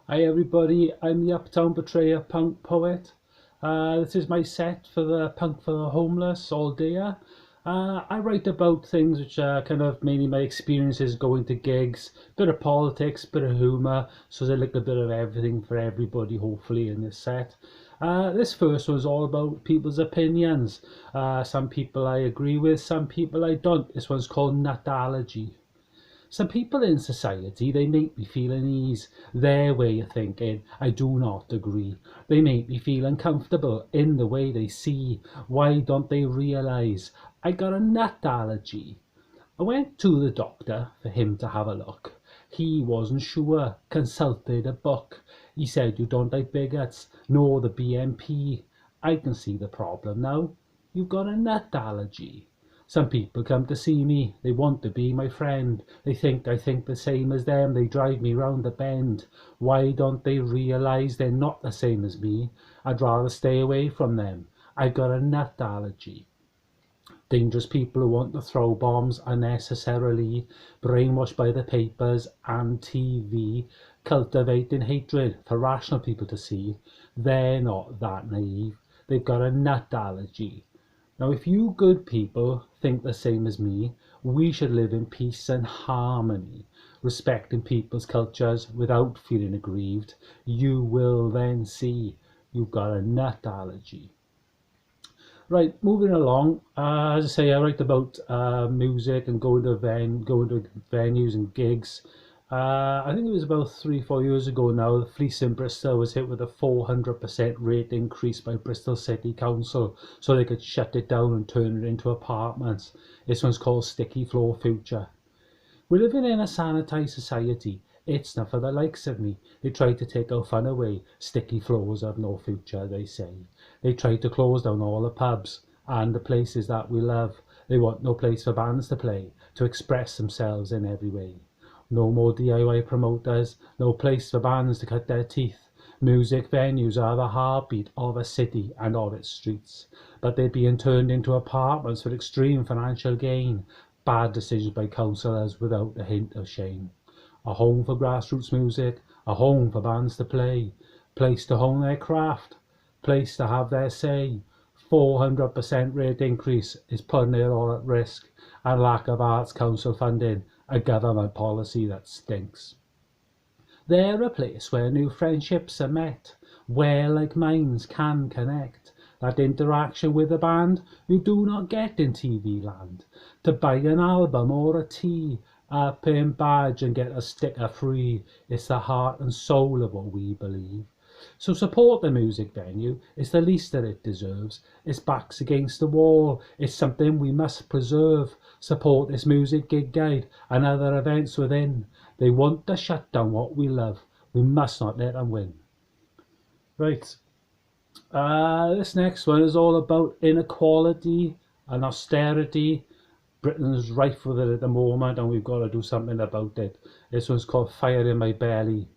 Hi everybody, I'm the Up-Town Portrayer punk poet. This is my set for the Punk for the Homeless all day. I write about things which are kind of mainly my experiences going to gigs, bit of politics, bit of humour, so there's a little bit of everything for everybody hopefully in this set. This first one's all about people's opinions. Some people I agree with, some people I don't. This one's called Nutology. Some people in society, they make me feel unease. Their way of thinking, I do not agree. They make me feel uncomfortable in the way they see. Why don't they realise I got a nut allergy? I went to the doctor for him to have a look. He wasn't sure, consulted a book. He said you don't like bigots, nor the BNP. I can see the problem now. You've got a nut allergy. Some people come to see me, they want to be my friend. They think I think the same as them, they drive me round the bend. Why don't they realise they're not the same as me? I'd rather stay away from them. I've got a nut allergy. Dangerous people who want to throw bombs unnecessarily, brainwashed by the papers and TV, cultivating hatred for rational people to see. They're not that naive. They've got a nut allergy. Now, if you good people think the same as me, we should live in peace and harmony, respecting people's cultures without feeling aggrieved. You will then see you've got a nut allergy. Right, moving along. As I say, I write about music and going to venues and gigs. I think it was about 3, 4 years ago now. The Fleece in Bristol was hit with a 400% rate increase by Bristol City Council, so they could shut it down and turn it into apartments. This one's called Sticky Floor Future. We're living in a sanitised society. It's not for the likes of me. They try to take our fun away. Sticky floors have no future, they say. They try to close down all the pubs and the places that we love. They want no place for bands to play, to express themselves in every way. No more DIY promoters, no place for bands to cut their teeth. Music venues are the heartbeat of a city and of its streets, but they're being turned into apartments for extreme financial gain. Bad decisions by councillors without a hint of shame. A home for grassroots music, a home for bands to play, place to hone their craft, place to have their say. 400% rate increase is putting it all at risk, and lack of arts council funding, a government policy that stinks. They're a place where new friendships are met, where like minds can connect. That interaction with a band you do not get in TV land. To buy an album or a tea, a pin badge and get a sticker free. It's the heart and soul of what we believe. So support the music venue, it's the least that it deserves. Its back's against the wall, it's something we must preserve. Support this music gig guide and other events within. They want to shut down what we love, we must not let them win. Right, this next one is all about inequality and austerity. Britain's rife with it at the moment and we've got to do something about it. This one's called Fire in My Belly.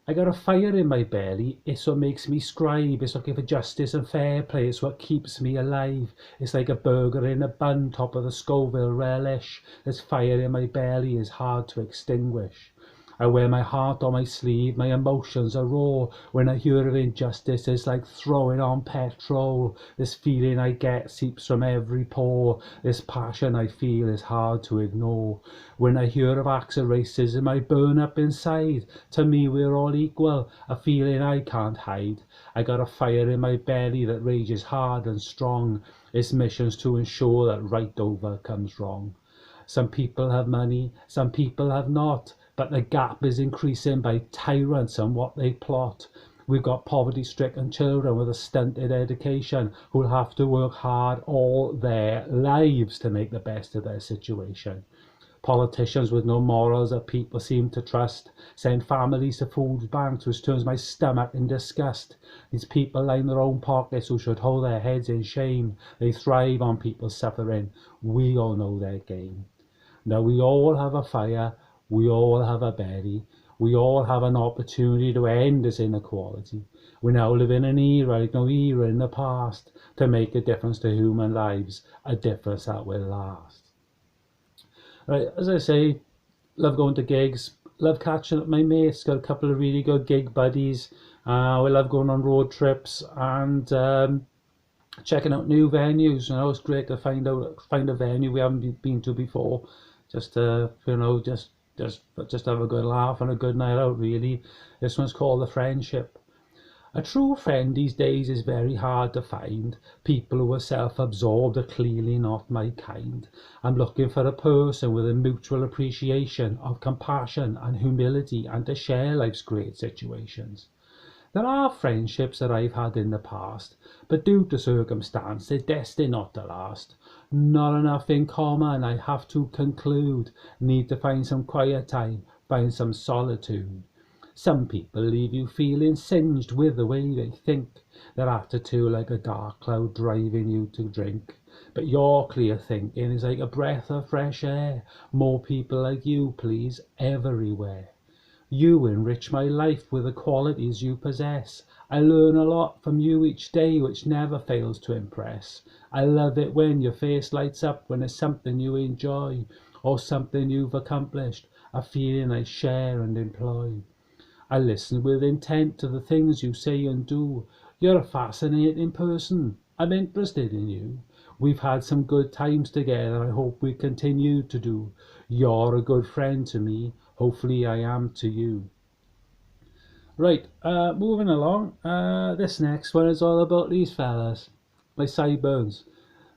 I got a fire in my belly, it's what makes me scribe, it's looking for justice and fair play, it's what keeps me alive. It's like a burger in a bun, top of the Scoville relish. This fire in my belly is hard to extinguish. I wear my heart on my sleeve, my emotions are raw. When I hear of injustice, it's like throwing on petrol. This feeling I get seeps from every pore. This passion I feel is hard to ignore. When I hear of acts of racism, I burn up inside. To me, we're all equal, a feeling I can't hide. I got a fire in my belly that rages hard and strong. Its mission's to ensure that right overcomes wrong. Some people have money, some people have not, but the gap is increasing by tyrants and what they plot. We've got poverty-stricken children with a stunted education who'll have to work hard all their lives to make the best of their situation. Politicians with no morals that people seem to trust send families to food banks, which turns my stomach in disgust. These people line their own pockets who should hold their heads in shame. They thrive on people's suffering. We all know their game. Now we all have a fire, we all have a belly, we all have an opportunity to end this inequality. We now live in an era like no era in the past to make a difference to human lives, a difference that will last. Right, as I say, love going to gigs, Love catching up with my mates, got a couple of really good gig buddies. We love going on road trips and checking out new venues. It's great to find a venue we haven't been to before, just to just have a good laugh and a good night out. Really, this one's called The Friendship. A true friend these days is very hard to find. People who are self-absorbed are clearly not my kind. I'm looking for a person with a mutual appreciation of compassion and humility, and to share life's great situations. There are friendships that I've had in the past, but due to circumstance, they're destined not to last. Not enough in common, I have to conclude. Need to find some quiet time, find some solitude. Some people leave you feeling singed with the way they think. Their attitude like a dark cloud driving you to drink. But your clear thinking is like a breath of fresh air. More people like you, please, everywhere. You enrich my life with the qualities you possess. I learn a lot from you each day, which never fails to impress. I love it when your face lights up when it's something you enjoy, or something you've accomplished, a feeling I share and employ. I listen with intent to the things you say and do. You're a fascinating person. I'm interested in you. We've had some good times together. I hope we continue to do. You're a good friend to me. Hopefully I am to you. Right, moving along. This next one is all about these fellas. My sideburns.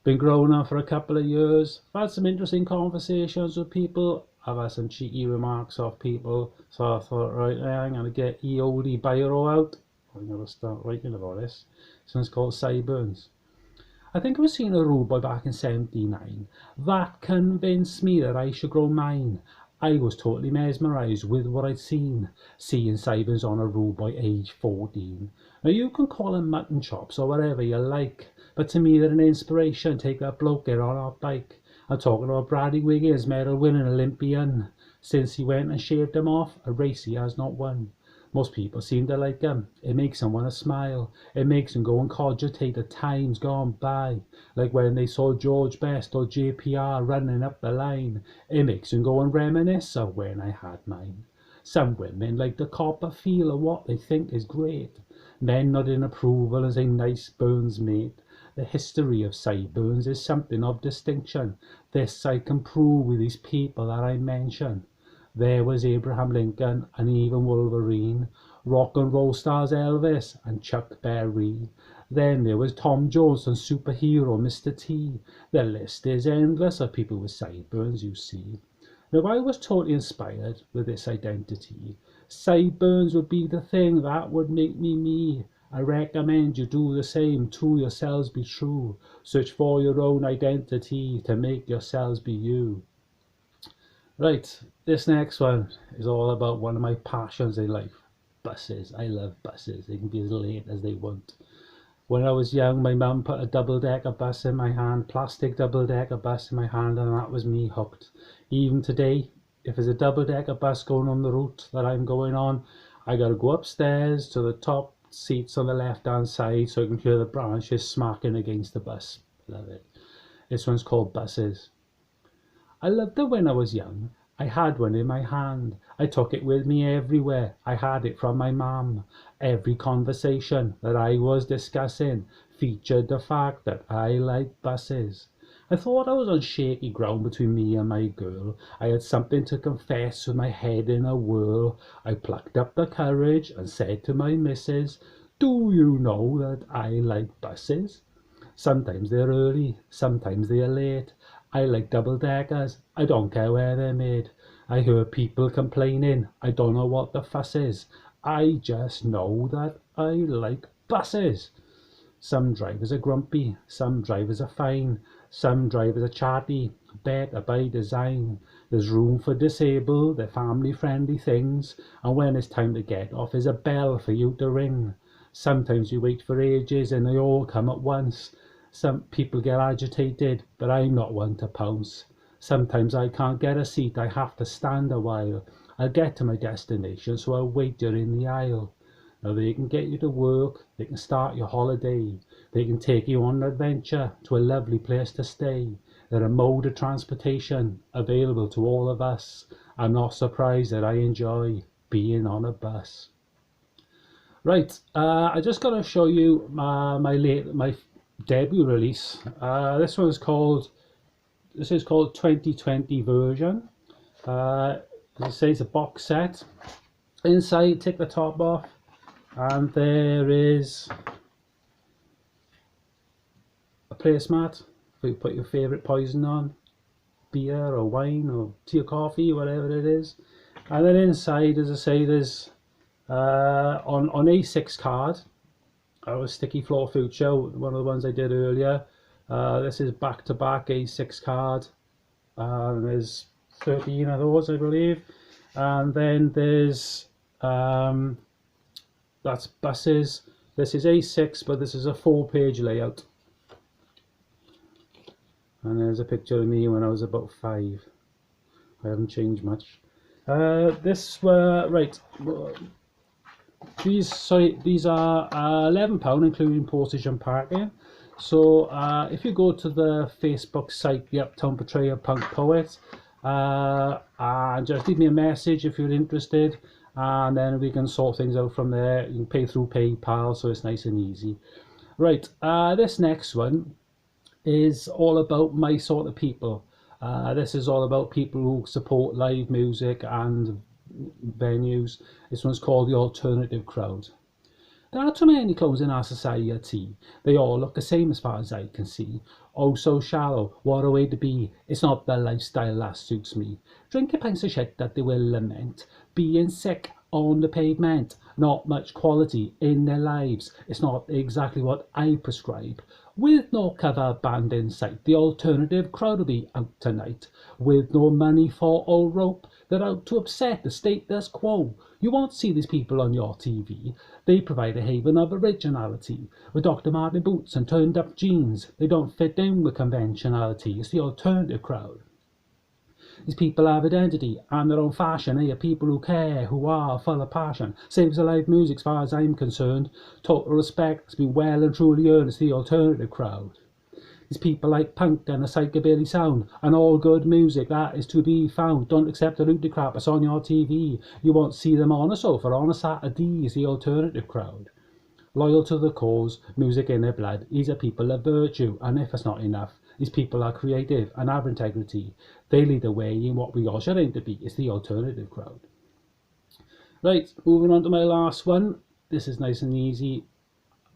Been growing up for a couple of years. I've had some interesting conversations with people. I've had some cheeky remarks off people. So I thought, right, I'm going to get EOD Biro out. I'm going to start writing about this. This one's called Cyborgs. I think I was seeing a rude boy back in '79. That convinced me that I should grow mine. I was totally mesmerised with what I'd seen, seeing Cyborgs on a rude boy age 14. Now you can call them mutton chops or whatever you like, but to me they're an inspiration. Take that bloke, get on our bike. I'm talking about Bradley Wiggins, medal winning Olympian. Since he went and shaved him off, a race he has not won. Most people seem to like him. It makes them want to smile. It makes them go and cogitate the times gone by, like when they saw George Best or JPR running up the line. It makes them go and reminisce of when I had mine. Some women like to cop a feel of what they think is great. Men nod in approval and say nice burns, mate. The history of sideburns is something of distinction. This I can prove with these people that I mention. There was Abraham Lincoln and even Wolverine, rock and roll stars Elvis and Chuck Berry. Then there was Tom Jones and superhero Mr. T. The list is endless of people with sideburns, you see. Now I was totally inspired with this identity. Sideburns would be the thing that would make me me. I recommend you do the same, to yourselves be true. Search for your own identity to make yourselves be you. Right, this next one is all about one of my passions in life. Buses. I love buses. They can be as late as they want. When I was young, my mum put a double-decker bus in my hand, plastic double-decker bus in my hand, and that was me hooked. Even today, if there's a double-decker bus going on the route that I'm going on, I gotta go upstairs to the top seats on the left-hand side so I can hear the branches smacking against the bus. Love it. This one's called Buses. I loved it when I was young. I had one in my hand. I took it with me everywhere. I had it from my mum. Every conversation that I was discussing featured the fact that I like buses. I thought I was on shaky ground between me and my girl. I had something to confess with my head in a whirl. I plucked up the courage and said to my missus, "Do you know that I like buses? Sometimes they're early, sometimes they're late. I like double-deckers, I don't care where they're made. I hear people complaining, I don't know what the fuss is. I just know that I like buses." Some drivers are grumpy, some drivers are fine, some drivers are chatty, better by design. There's room for disabled, they're family-friendly things, and when it's time to get off, there's a bell for you to ring. Sometimes you wait for ages and they all come at once. Some people get agitated, but I'm not one to pounce. Sometimes I can't get a seat, I have to stand a while. I'll get to my destination, so I'll wait during the aisle. Now they can get you to work, they can start your holiday, they can take you on an adventure to a lovely place to stay. They're a mode of transportation available to all of us, I'm not surprised that I enjoy being on a bus. Right, I just got to show you my debut release. This is called 2020 version. As it says, a box set. Inside, take the top off, and there is a placemat for you to put your favourite poison on, beer or wine or tea or coffee, whatever it is. And then inside, as I say, there's on A6 card, a sticky floor future, one of the ones I did earlier. This is back-to-back A6 card. There's 13 of those, I believe. And then there's that's buses. This is A6, but this is a 4-page layout. And there's a picture of me when I was about 5. I haven't changed much. Right. These are £11 including postage and parking. So if you go to the Facebook site, the Up-Town Portrayer Punk Poet, and just leave me a message if you're interested, and then we can sort things out from there. You can pay through PayPal, so it's nice and easy. Right, this next one is all about my sort of people. This is all about people who support live music and venues. This one's called the Alternative Crowd. There are too many clowns in our society. They all look the same as far as I can see. Oh, so shallow, what a way to be. It's not the lifestyle that suits me. Drinking pints of shit that they will lament. Being sick on the pavement. Not much quality in their lives. It's not exactly what I prescribe. With no cover band in sight, the alternative crowd will be out tonight. With no money for or rope, they're out to upset the status quo. You won't see these people on your TV. They provide a haven of originality. With Dr. Martin boots and turned up jeans, they don't fit in with conventionality. It's the alternative crowd. These people have identity and their own fashion. They are people who care, who are full of passion. Saves the live music as far as I'm concerned. Total respect has been well and truly earned. It's the alternative crowd. These people like punk and the psychobilly sound and all good music that is to be found. Don't accept the rooty crap that's on your TV. You won't see them on a sofa on a Saturday. It's the alternative crowd. Loyal to the cause, music in their blood. These are people of virtue, and if it's not enough, these people are creative and have integrity. They lead the way in what we all should aim to be. It's the alternative crowd. Right, moving on to my last one. This is nice and easy.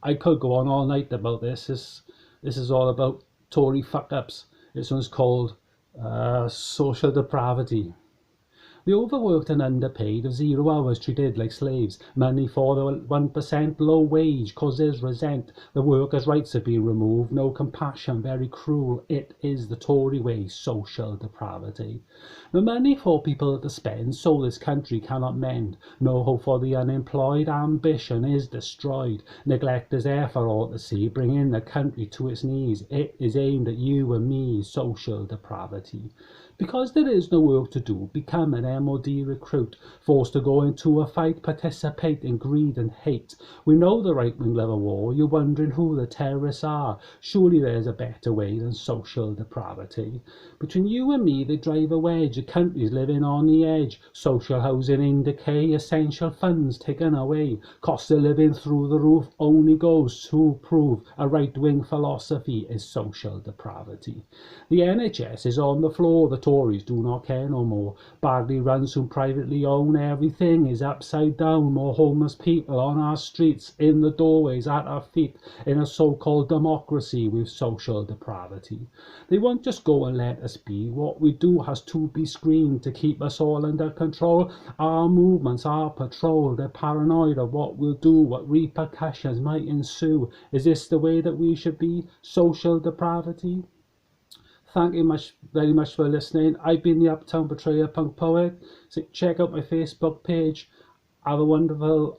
I could go on all night about this. This is all about Tory fuck-ups. This one's called Social Depravity. The overworked and underpaid of 0 hours treated like slaves. Money for the 1%, low wage causes resent. The workers' rights have been removed. No compassion, very cruel. It is the Tory way, social depravity. The money for people to spend, so this country cannot mend. No hope for the unemployed. Ambition is destroyed. Neglect is there for all to see, bringing the country to its knees. It is aimed at you and me, social depravity. Because there is no work to do, become an MOD recruit, forced to go into a fight, participate in greed and hate. We know the right-wing love a war, you're wondering who the terrorists are. Surely there's a better way than social depravity. Between you and me they drive a wedge, the country's living on the edge. Social housing in decay, essential funds taken away. Cost of living through the roof only goes to prove a right-wing philosophy is social depravity. The NHS is on the floor, the Tories do not care no more. Badly run, soon privately owned, everything is upside down. More homeless people on our streets, in the doorways, at our feet, in a so-called democracy with social depravity. They won't just go and let us be. What we do has to be screened to keep us all under control. Our movements are patrolled. They're paranoid of what we'll do, what repercussions might ensue. Is this the way that we should be? Social depravity? Thank you very much for listening. I've been the Up-Town Portrayer Punk Poet. So check out my Facebook page. Have a wonderful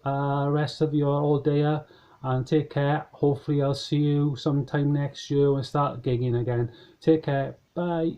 rest of your all day and take care. Hopefully I'll see you sometime next year and start gigging again. Take care. Bye.